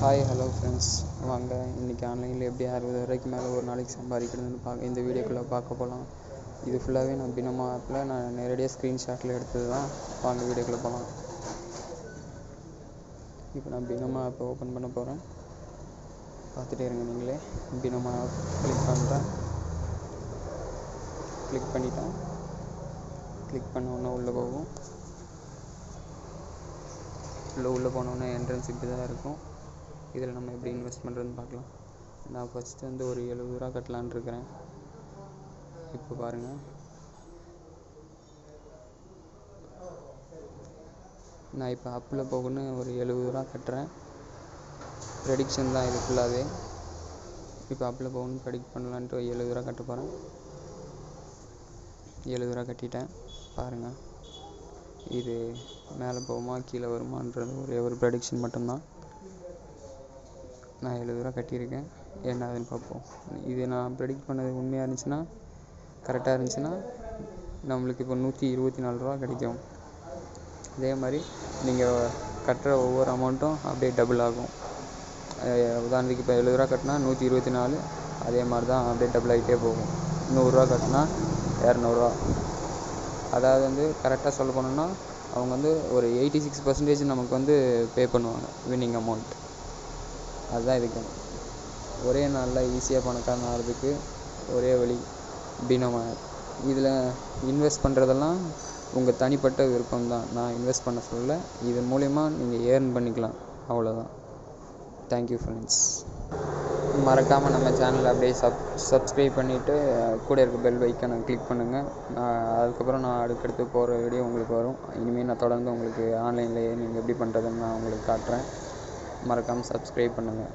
Hi hello friends, வாங்க இன்றைக்கி ஆன்லைனில் எப்படி 60 ரூபாய்க்கு மேலே ஒரு நாளைக்கு சம்பாதிக்கிறதுன்னு இந்த வீடியோக்குள்ளே பார்க்க போகலாம். இது ஃபுல்லாகவே நான் பினோமோ ஆப்பில் நான் நேரடியாக ஸ்க்ரீன்ஷாட்டில் எடுத்தது தான். வாங்க வீடியோக்குள்ளே போகலாம். இப்போ நான் பினோமோ ஆப்பை ஓப்பன் பண்ண போகிறேன். பார்த்துட்டே இருங்க. நீங்களே பினோமோ ஆப் கிளிக் பண்ணுறேன். கிளிக் பண்ணிட்டேன். கிளிக் பண்ண உடனே உள்ளே போகும். உள்ளே போனோடனே என்ட்ரன்ஸ் இப்படி தான் இருக்கும். இதில் நம்ம எப்படி இன்வெஸ்ட் பண்ணுறதுன்னு பார்க்கலாம். நான் ஃபஸ்ட்டு ஒரு 70 ரூபா கட்டலான்னு இருக்கிறேன். இப்போ பாருங்கள், நான் இப்போ அப்பில் போகணுன்னு ஒரு 70 ரூபா கட்டுறேன். ப்ரெடிக்ஷன் தான் இது ஃபுல்லாகவே. இப்போ அப்பில் போகணுன்னு ப்ரெடிக்ட் பண்ணலான்ட்டு 70 ரூபா கட்ட போகிறேன். 70 ரூபா கட்டிட்டேன். பாருங்கள், இது மேலே போகுமா கீழே வருமானது ஒரே ஒரு ப்ரெடிக்ஷன் மட்டும்தான். நான் 70 ரூபா கட்டியிருக்கேன். என்ன ஆகுதுன்னு பார்ப்போம். இது நான் ப்ரெடிக்ட் பண்ணது உண்மையாக இருந்துச்சுன்னா, கரெக்டாக இருந்துச்சுன்னா நம்மளுக்கு இப்போ 124 ரூபா கிடைக்கும். அதே மாதிரி நீங்கள் கட்டுற ஒவ்வொரு அமௌண்ட்டும் அப்படியே டபுள் ஆகும். உதாரணத்துக்கு இப்போ 70 ரூபா கட்டினா 124, அதே மாதிரி தான் அப்படியே டபுள் ஆகிட்டே போகும். 100 ரூபா கட்டினா 200 ரூபா. அதாவது கரெக்டாக சொல்ல போனோம்னா அவங்க ஒரு 86% நமக்கு பே பண்ணுவாங்க வின்னிங் அமௌண்ட். அதுதான் இதுக்கு ஒரே நாளில் ஈஸியாக பணக்காரன் ஆகிறதுக்கு ஒரே வழி பினோமோ ஆப். இதில் இன்வெஸ்ட் பண்ணுறதெல்லாம் உங்கள் தனிப்பட்ட விருப்பம் தான். நான் இன்வெஸ்ட் பண்ண சொல்லலை. இது மூலிமா நீங்கள் ஏர்ன் பண்ணிக்கலாம், அவ்வளோதான். Thank you friends. மறக்காமல் நம்ம சேனலை அப்படியே சப்ஸ்கிரைப் பண்ணிவிட்டு கூட இருக்க பெல் ஐக்கானை கிளிக் பண்ணுங்கள். அதுக்கப்புறம் நான் அடுத்தடுத்து போகிற வீடியோ உங்களுக்கு வரும். இனிமேல் நான் தொடர்ந்து உங்களுக்கு ஆன்லைன்லேயே நீங்கள் எப்படி பண்ணுறதுன்னு நான் உங்களுக்கு காட்டுறேன். மறக்காமல் சப்ஸ்கிரைப் பண்ணுங்கள்.